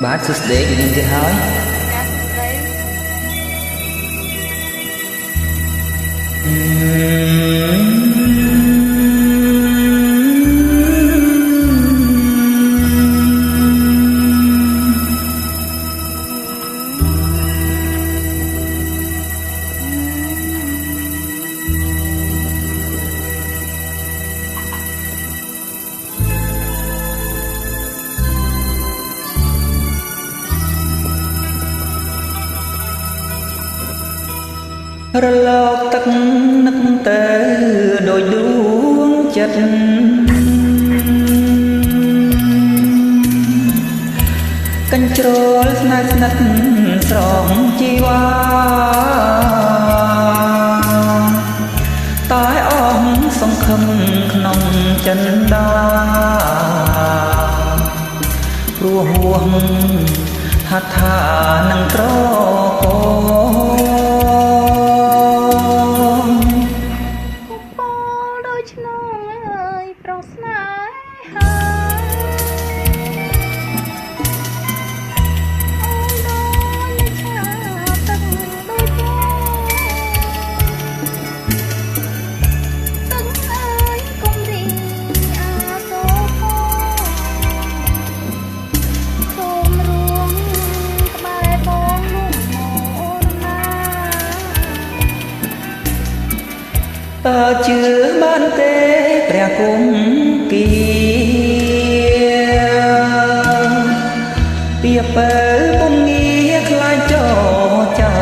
បាទសួស្តីយើងទៅហើយរលកទឹកនឹកទៅដោយដួងចិត្តកញ្ជ្រោលស្នេហ៍ស្និទ្ធស្រងជីវ៉ាតែអស់សង្ឃឹមក្នុងចិន្តាព្រោះហួងហត្ថានឹងត្រកតើជឿបានទេព្រះគុំគីពីបើពុំងារខ្លាចចោចា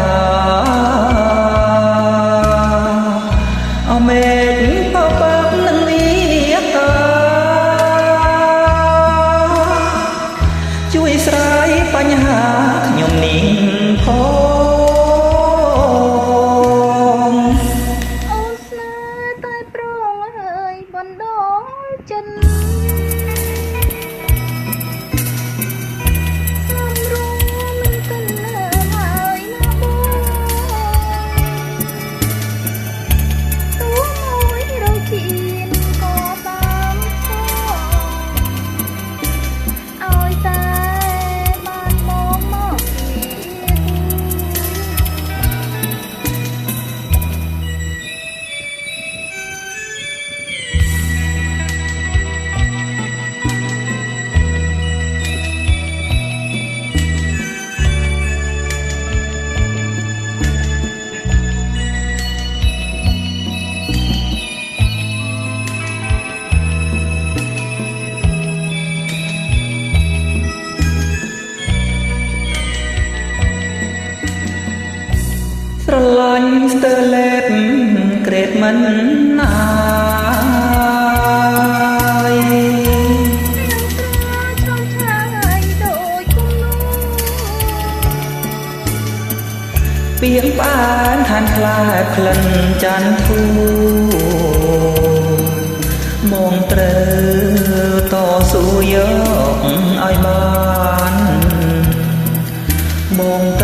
អមេឃបបាក់នឹងវាតាជួយស្រាយបញ្ហាខ្ញុំនេះផងស្រឡាញ់ស្ទើលេបក្រេតមិនណាយពីងបានឋានខ្លាក្លិនចាន់ធូមកត្រូវតស៊ូយកឲ្យបានមក